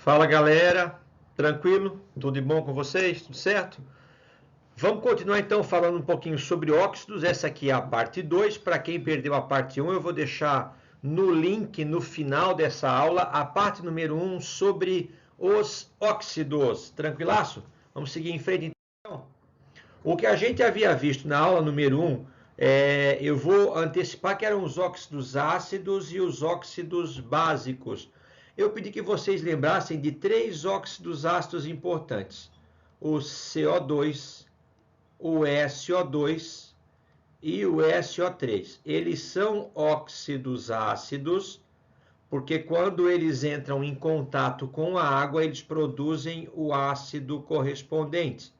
Fala galera, tranquilo? Tudo de bom com vocês? Tudo certo? Vamos continuar então falando um pouquinho sobre óxidos. Essa aqui é a parte 2. Para quem perdeu a parte 1, eu vou deixar no link no final dessa aula a parte número 1 sobre os óxidos. Tranquilaço? Vamos seguir em frente então. O que a gente havia visto na aula número 1, eu vou antecipar que eram os óxidos ácidos e os óxidos básicos. Eu pedi que vocês lembrassem de 3 óxidos ácidos importantes: o CO2, o SO2 e o SO3. Eles são óxidos ácidos porque quando eles entram em contato com a água, eles produzem o ácido correspondente.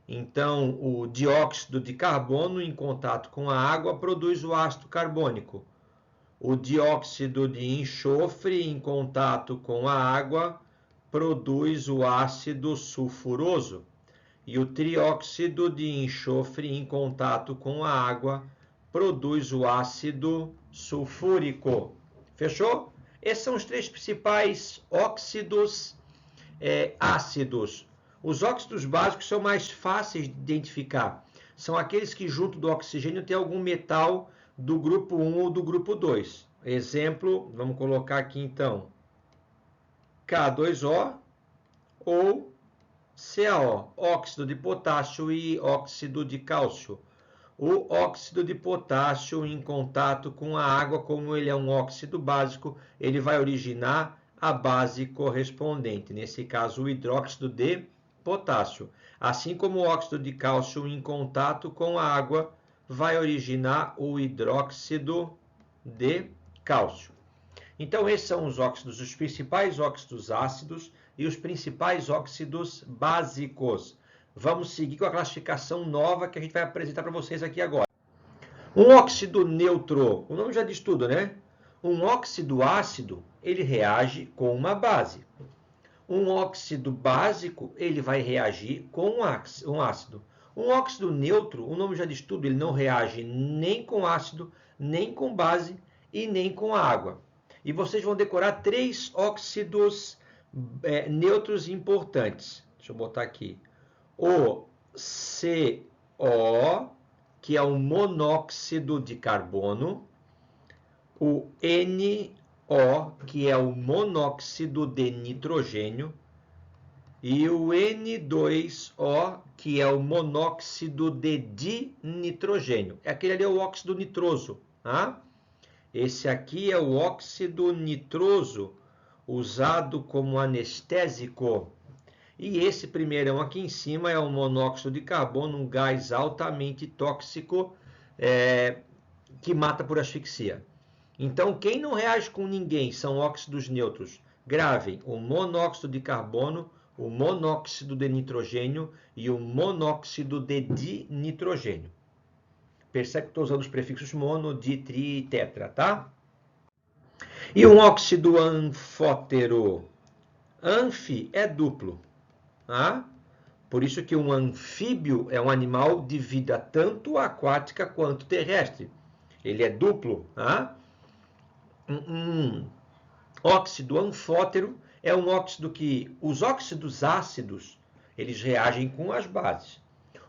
Então, o dióxido de carbono em contato com a água produz o ácido carbônico. O dióxido de enxofre em contato com a água produz o ácido sulfuroso. E o trióxido de enxofre em contato com a água produz o ácido sulfúrico. Fechou? Esses são os 3 principais óxidos ácidos. Os óxidos básicos são mais fáceis de identificar. São aqueles que, junto do oxigênio, tem algum metal do grupo 1 ou do grupo 2. Exemplo, vamos colocar aqui então K2O ou CaO, óxido de potássio e óxido de cálcio. O óxido de potássio em contato com a água, como ele é um óxido básico, ele vai originar a base correspondente, nesse caso o hidróxido de potássio. Assim como o óxido de cálcio em contato com a água vai originar o hidróxido de cálcio. Então, esses são os óxidos, os principais óxidos ácidos e os principais óxidos básicos. Vamos seguir com a classificação nova que a gente vai apresentar para vocês aqui agora. Um óxido neutro, o nome já diz tudo, né? Um óxido ácido, ele reage com uma base. Um óxido básico, ele vai reagir com um ácido. Um óxido neutro, o nome já diz tudo, ele não reage nem com ácido, nem com base e nem com água. E vocês vão decorar 3 óxidos neutros importantes. Deixa eu botar aqui. O CO, que é o monóxido de carbono. O NO, que é o monóxido de nitrogênio. E o N2O, que é o monóxido de dinitrogênio. Aquele ali é o óxido nitroso, tá? Esse aqui é o óxido nitroso, usado como anestésico. E esse primeirão aqui em cima é o monóxido de carbono, um gás altamente tóxico que mata por asfixia. Então, quem não reage com ninguém são óxidos neutros. Gravem: o monóxido de carbono, o monóxido de nitrogênio e o monóxido de dinitrogênio. Percebe que estou usando os prefixos mono, di, tri e tetra, tá? E um óxido anfótero. Anfi é duplo, tá? Por isso que um anfíbio é um animal de vida tanto aquática quanto terrestre. Ele é duplo, tá? Um óxido anfótero é um óxido que os óxidos ácidos, eles reagem com as bases.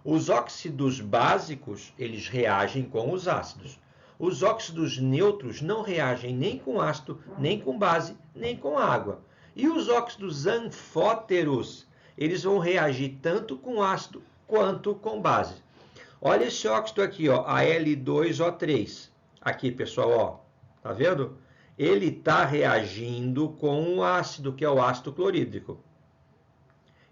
Os óxidos básicos, eles reagem com os ácidos. Os óxidos neutros não reagem nem com ácido, nem com base, nem com água. E os óxidos anfóteros, eles vão reagir tanto com ácido quanto com base. Olha esse óxido aqui, ó, Al2O3. Aqui, pessoal, ó, tá vendo? Ele está reagindo com um ácido, que é o ácido clorídrico.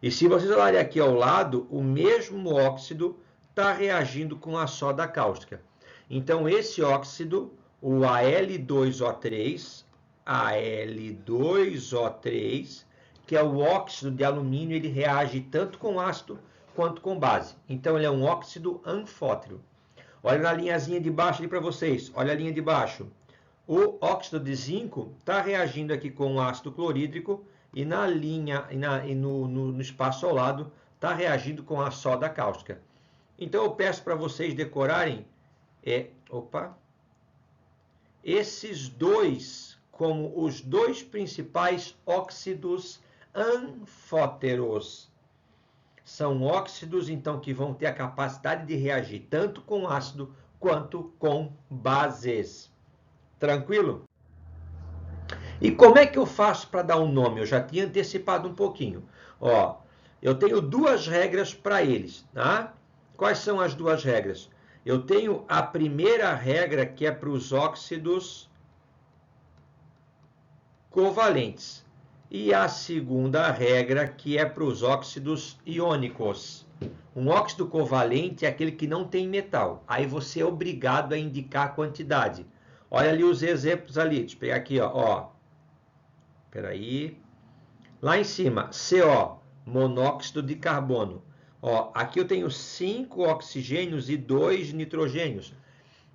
E se vocês olharem aqui ao lado, o mesmo óxido está reagindo com a soda cáustica. Então, esse óxido, o Al2O3, que é o óxido de alumínio, ele reage tanto com ácido quanto com base. Então, ele é um óxido anfótero. Olha na linhazinha de baixo ali para vocês. Olha a linha de baixo. O óxido de zinco está reagindo aqui com o ácido clorídrico e na linha e no espaço ao lado está reagindo com a soda cáustica. Então eu peço para vocês decorarem esses dois como os 2 principais óxidos anfóteros. São óxidos, então, que vão ter a capacidade de reagir tanto com ácido quanto com bases. Tranquilo? E como é que eu faço para dar um nome? Eu já tinha antecipado um pouquinho. Ó, eu tenho duas regras para eles, tá? Quais são as duas regras? Eu tenho a primeira regra, que é para os óxidos covalentes. E a segunda regra, que é para os óxidos iônicos. Um óxido covalente é aquele que não tem metal. Aí você é obrigado a indicar a quantidade. Olha ali os exemplos ali. Deixa eu pegar aqui, ó. Espera aí. Lá em cima, CO, monóxido de carbono. Ó, aqui eu tenho 5 oxigênios e 2 nitrogênios.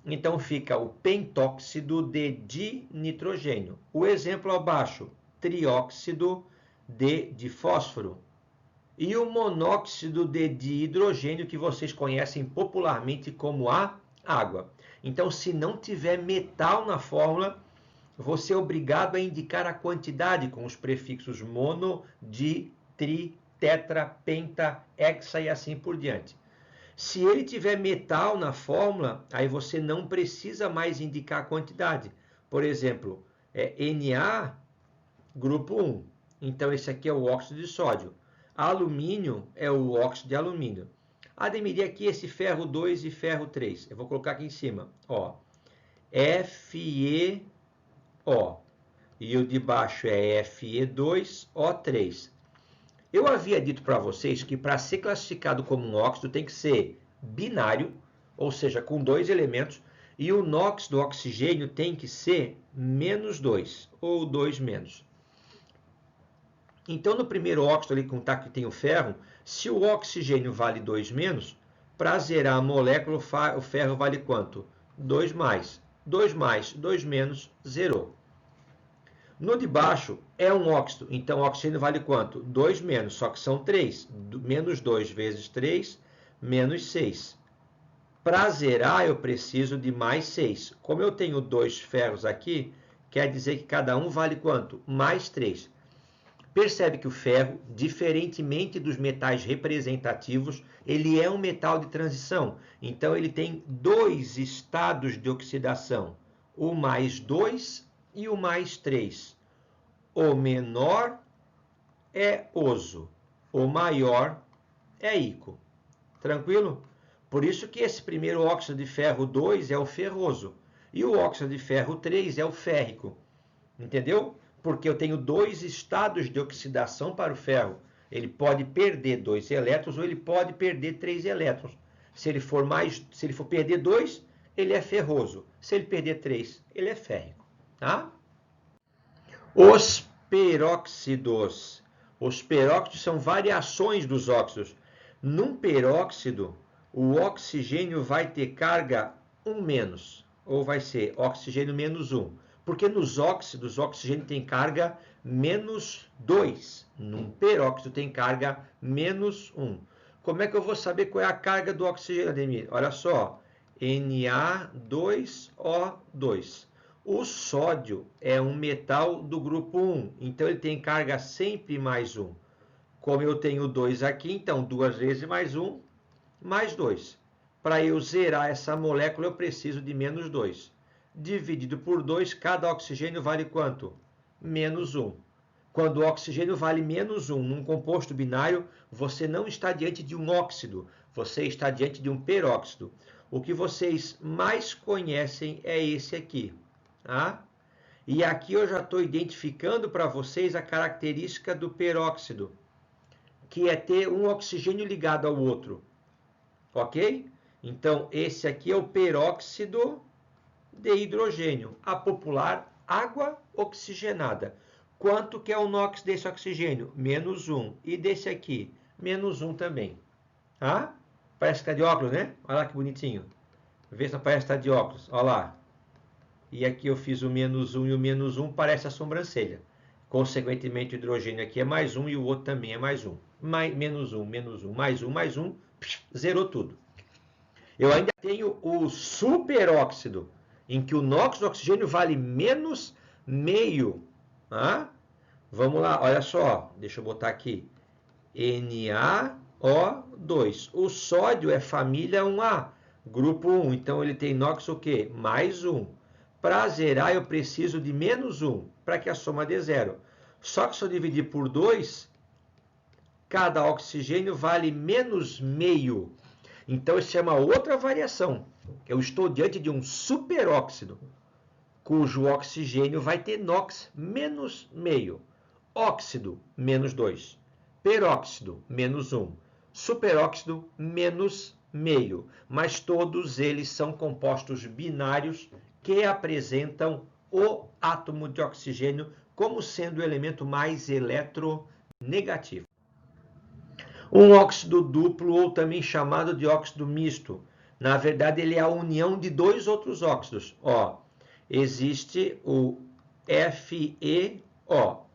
Então fica o pentóxido de dinitrogênio. O exemplo abaixo, trióxido de fósforo. E o monóxido de dihidrogênio, que vocês conhecem popularmente como a água. Então, se não tiver metal na fórmula, você é obrigado a indicar a quantidade com os prefixos mono, di, tri, tetra, penta, hexa e assim por diante. Se ele tiver metal na fórmula, aí você não precisa mais indicar a quantidade. Por exemplo, Na, grupo 1. Então, esse aqui é o óxido de sódio. Alumínio é o óxido de alumínio. Ademir, aqui esse ferro 2 e ferro 3. Eu vou colocar aqui em cima. Ó, FeO. E o de baixo é Fe2O3. Eu havia dito para vocês que para ser classificado como um óxido tem que ser binário, ou seja, com 2 elementos, e o NOx do oxigênio tem que ser -2, ou 2-. Então, no primeiro óxido ali com que tem o ferro, se o oxigênio vale 2-, para zerar a molécula, o ferro vale quanto? 2+. 2+, 2-, zerou. No de baixo é um óxido, então o oxigênio vale quanto? 2-, só que são 3. -2 vezes 3, -6. Para zerar, eu preciso de mais 6. Como eu tenho 2 ferros aqui, quer dizer que cada um vale quanto? Mais 3. Percebe que o ferro, diferentemente dos metais representativos, ele é um metal de transição. Então, ele tem 2 estados de oxidação, o +2 e o +3. O menor é oso, o maior é íco. Tranquilo? Por isso que esse primeiro óxido de ferro 2 é o ferroso e o óxido de ferro 3 é o férrico. Entendeu? Porque eu tenho 2 estados de oxidação para o ferro. Ele pode perder 2 elétrons ou ele pode perder 3 elétrons. Se ele for perder 2, ele é ferroso. Se ele perder 3, ele é férrico. Tá? Os peróxidos. Os peróxidos são variações dos óxidos. Num peróxido, o oxigênio vai ter carga 1-, ou vai ser oxigênio -1. Porque nos óxidos, o oxigênio tem carga -2. Num peróxido tem carga -1. Como é que eu vou saber qual é a carga do oxigênio, Ademir? Olha só, Na2O2. O sódio é um metal do grupo 1, então ele tem carga sempre +1. Como eu tenho 2 aqui, então 2 vezes +1, +2. Para eu zerar essa molécula, eu preciso de -2. Dividido por 2, cada oxigênio vale quanto? -1. Quando o oxigênio vale -1 num composto binário, você não está diante de um óxido, você está diante de um peróxido. O que vocês mais conhecem é esse aqui. Tá? E aqui eu já estou identificando para vocês a característica do peróxido, que é ter um oxigênio ligado ao outro. Ok? Então, esse aqui é o peróxido de hidrogênio, a popular água oxigenada. Quanto que é o NOx desse oxigênio? -1. E desse aqui? -1 também. Tá? Parece que está de óculos, né? Olha lá que bonitinho. Vê se não parece que está de óculos. Olha lá. E aqui eu fiz o -1 e o -1 parece a sobrancelha. Consequentemente, o hidrogênio aqui é +1 e o outro também é +1. -1, +1, zerou tudo. Eu ainda tenho o superóxido, em que o NOx do oxigênio vale -0,5. Tá? Vamos lá, olha só, deixa eu botar aqui. NaO2. O sódio é família 1A, grupo 1. Então ele tem NOx o quê? Mais 1. Para zerar eu preciso de menos 1, para que a soma dê zero. Só que se eu dividir por 2, cada oxigênio vale menos meio. Então isso é uma outra variação. Eu estou diante de um superóxido, cujo oxigênio vai ter NOx menos meio. Óxido, menos 2. Peróxido, menos 1. Superóxido, menos meio. Mas todos eles são compostos binários que apresentam o átomo de oxigênio como sendo o elemento mais eletronegativo. Um óxido duplo, ou também chamado de óxido misto, na verdade ele é a união de dois outros óxidos. Existe o FeO,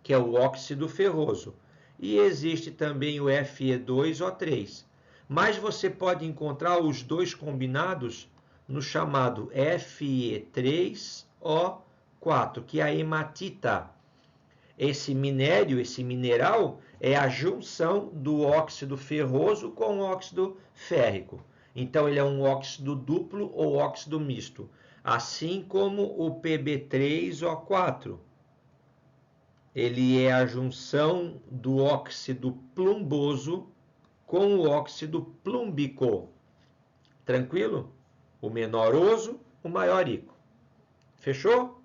que é o óxido ferroso, e existe também o Fe2O3. Mas você pode encontrar os dois combinados no chamado Fe3O4, que é a hematita. Esse minério, esse mineral, é a junção do óxido ferroso com o óxido férrico. Então, ele é um óxido duplo ou óxido misto. Assim como o Pb3O4. Ele é a junção do óxido plumboso com o óxido plúmbico. Tranquilo? O menor oso, o maior ico. Fechou?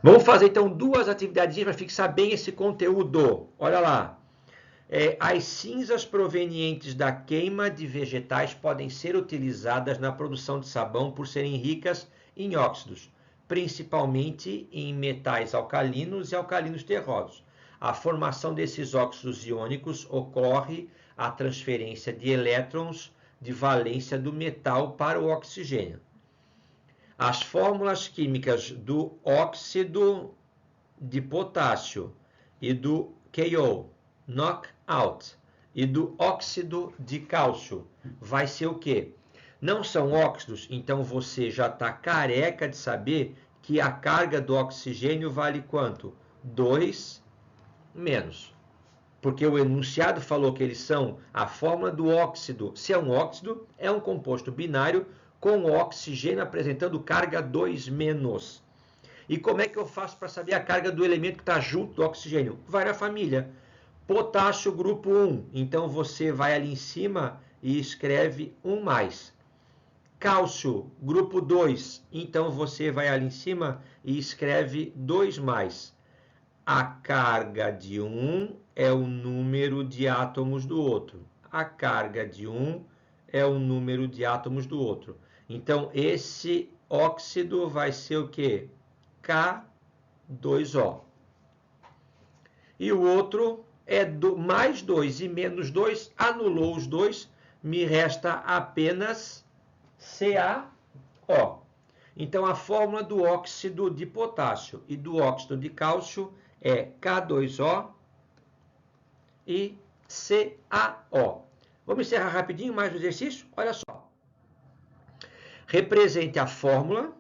Vamos fazer então duas atividades para fixar bem esse conteúdo. Olha lá. As cinzas provenientes da queima de vegetais podem ser utilizadas na produção de sabão por serem ricas em óxidos, principalmente em metais alcalinos e alcalinos terrosos. A formação desses óxidos iônicos ocorre a transferência de elétrons de valência do metal para o oxigênio. As fórmulas químicas do óxido de potássio e do KO, knockout, e do óxido de cálcio vai ser o quê? Não são óxidos, então você já está careca de saber que a carga do oxigênio vale quanto? 2 menos. Porque o enunciado falou que eles são a fórmula do óxido. Se é um óxido, é um composto binário com o oxigênio apresentando carga 2 menos. E como é que eu faço para saber a carga do elemento que está junto do oxigênio? Vai na família. Potássio, grupo 1. Então você vai ali em cima e escreve 1 mais. Cálcio, grupo 2. Então você vai ali em cima e escreve 2 mais. A carga de um é o número de átomos do outro. A carga de um é o número de átomos do outro. Então, esse óxido vai ser o quê? K2O. E o outro é mais 2 e menos 2, anulou os dois, me resta apenas CaO. Então, a fórmula do óxido de potássio e do óxido de cálcio é K2O e CaO. Vamos encerrar rapidinho mais o exercício? Olha só. Represente a fórmula,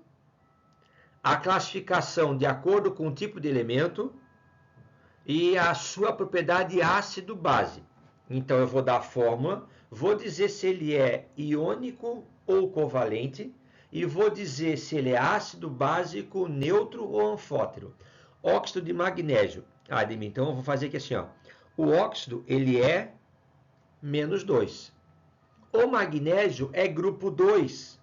a classificação de acordo com o tipo de elemento e a sua propriedade ácido-base. Então, eu vou dar a fórmula, vou dizer se ele é iônico ou covalente e vou dizer se ele é ácido, básico, neutro ou anfótero. Óxido de magnésio. Ademir, então eu vou fazer aqui assim, ó. O óxido, ele é menos 2. O magnésio é grupo 2.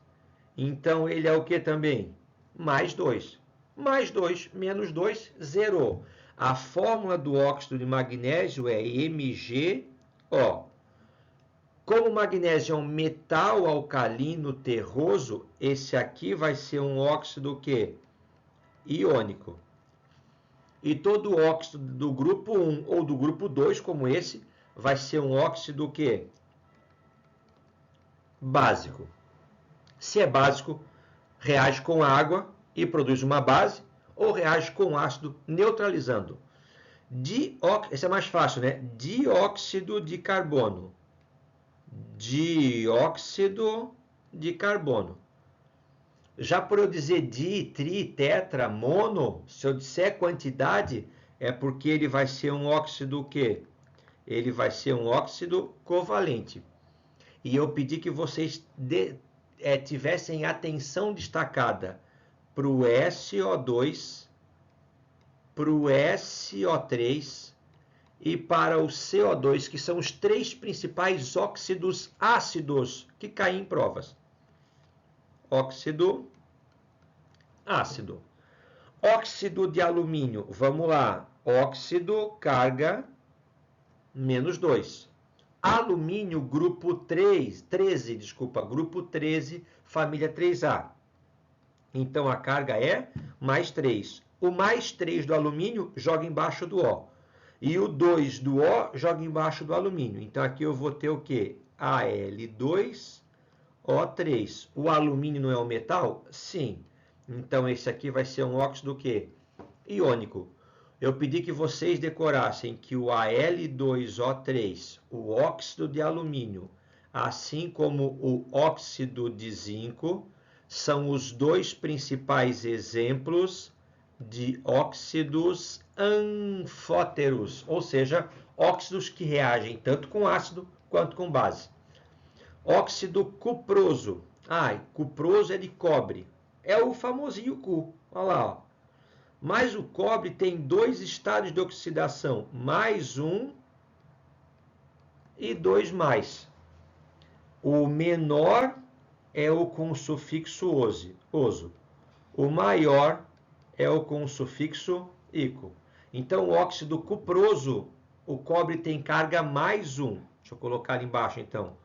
Então, ele é o que também? Mais 2. Mais 2, menos 2, zerou. A fórmula do óxido de magnésio é MgO. Como o magnésio é um metal alcalino terroso, esse aqui vai ser um óxido o quê? Iônico. E todo óxido do grupo 1 ou do grupo 2, como esse, vai ser um óxido o quê? Básico. Se é básico, reage com água e produz uma base, ou reage com ácido neutralizando. Esse é mais fácil, né? Dióxido de carbono. Dióxido de carbono. Já por eu dizer di, tri, tetra, mono, se eu disser quantidade, é porque ele vai ser um óxido o quê? Ele vai ser um óxido covalente. E eu pedi que vocês tivessem atenção destacada para o SO2, para o SO3 e para o CO2, que são os três principais óxidos ácidos que caem em provas. Óxido ácido. Óxido de alumínio, vamos lá. Óxido, carga, menos 2. Alumínio, grupo 13, grupo 13, família 3A. Então, a carga é mais 3. O mais 3 do alumínio joga embaixo do O. E o 2 do O joga embaixo do alumínio. Então, aqui eu vou ter o quê? Al2O3. O alumínio não é um metal? Sim. Então, esse aqui vai ser um óxido o quê? Iônico. Eu pedi que vocês decorassem que o Al2O3, o óxido de alumínio, assim como o óxido de zinco, são os dois principais exemplos de óxidos anfóteros, ou seja, óxidos que reagem tanto com ácido quanto com base. Óxido cuproso. Cuproso é de cobre. É o famosinho Cu. Olha lá, ó. Mas o cobre tem dois estados de oxidação, mais um e dois mais. O menor é o com sufixo oso. O maior é o com sufixo ico. Então, o óxido cuproso, o cobre tem carga mais um. Deixa eu colocar ali embaixo, então.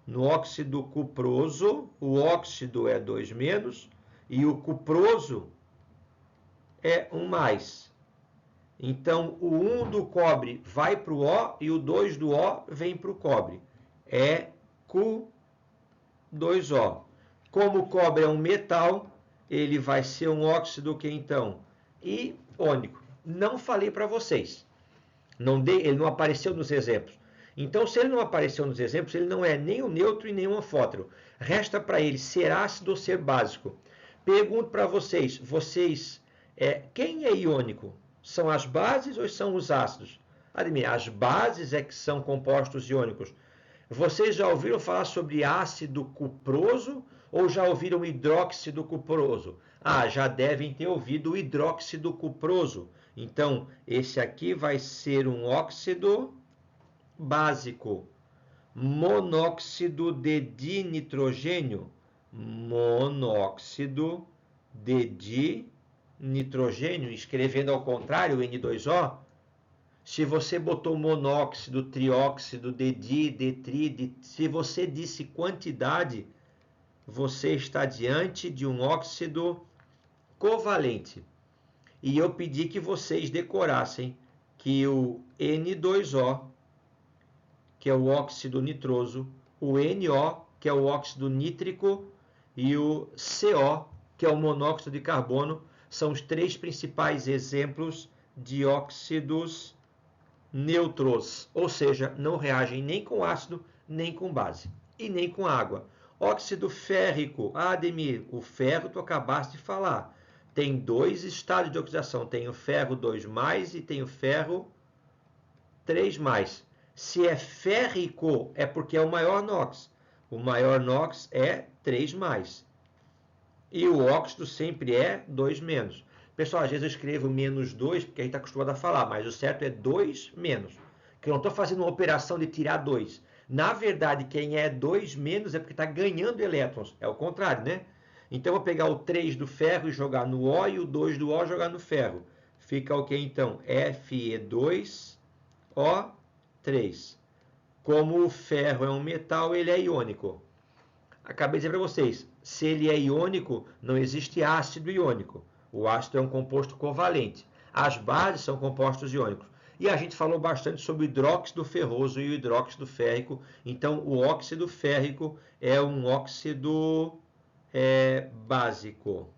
No óxido cuproso, o óxido é 2 menos e o cuproso é 1 mais. Então, o 1 do cobre vai para o O e o 2 do O vem para o cobre. É Cu2O. Como o cobre é um metal, ele vai ser um óxido que então? Iônico. Não falei para vocês. Ele não apareceu nos exemplos. Então, se ele não apareceu nos exemplos, ele não é nem o neutro e nem o anfótero. Resta para ele ser ácido ou ser básico. Pergunto para vocês, quem é iônico? São as bases ou são os ácidos? Admira, as bases é que são compostos iônicos. Vocês já ouviram falar sobre ácido cuproso ou já ouviram hidróxido cuproso? Já devem ter ouvido o hidróxido cuproso. Então, esse aqui vai ser um óxido básico. Monóxido de dinitrogênio. Monóxido de dinitrogênio, escrevendo ao contrário, N2O. Se você botou monóxido, trióxido, se você disse quantidade, você está diante de um óxido covalente. E eu pedi que vocês decorassem que o N2O, que é o óxido nitroso, o NO, que é o óxido nítrico, e o CO, que é o monóxido de carbono, são os três principais exemplos de óxidos neutros, ou seja, não reagem nem com ácido, nem com base, e nem com água. Óxido férrico, Ademir, o ferro tu acabaste de falar. Tem dois estados de oxidação, tem o ferro 2+, e tem o ferro 3+. Se é férrico, é porque é o maior NOx. O maior NOx é 3+. E o óxido sempre é 2-. Pessoal, às vezes eu escrevo -2, porque a gente está acostumado a falar, mas o certo é 2-. Que eu não estou fazendo uma operação de tirar 2. Na verdade, quem é 2- é porque está ganhando elétrons. É o contrário, né? Então, eu vou pegar o 3 do ferro e jogar no O, e o 2 do O jogar no ferro. Fica o que então? Fe2O3. Como o ferro é um metal, ele é iônico. Acabei de dizer para vocês, se ele é iônico, não existe ácido iônico. O ácido é um composto covalente. As bases são compostos iônicos. E a gente falou bastante sobre o hidróxido ferroso e o hidróxido férrico. Então, o óxido férrico é um óxido básico.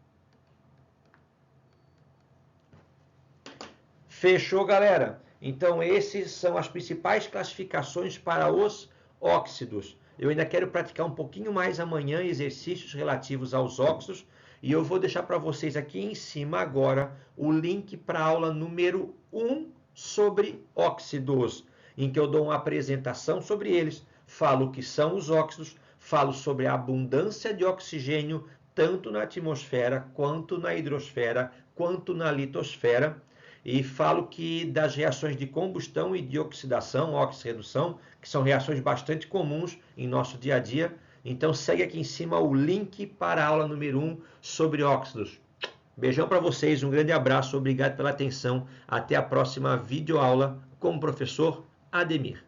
Fechou, galera? Então, esses são as principais classificações para os óxidos. Eu ainda quero praticar um pouquinho mais amanhã exercícios relativos aos óxidos E eu vou deixar para vocês aqui em cima agora o link para a aula número 1 sobre óxidos, em que eu dou uma apresentação sobre eles, falo o que são os óxidos, falo sobre a abundância de oxigênio tanto na atmosfera, quanto na hidrosfera, quanto na litosfera, e falo que das reações de combustão e de oxidação, oxirredução, que são reações bastante comuns em nosso dia a dia. Então segue aqui em cima o link para a aula número 1 sobre óxidos. Beijão para vocês, um grande abraço, obrigado pela atenção. Até a próxima videoaula com o professor Ademir.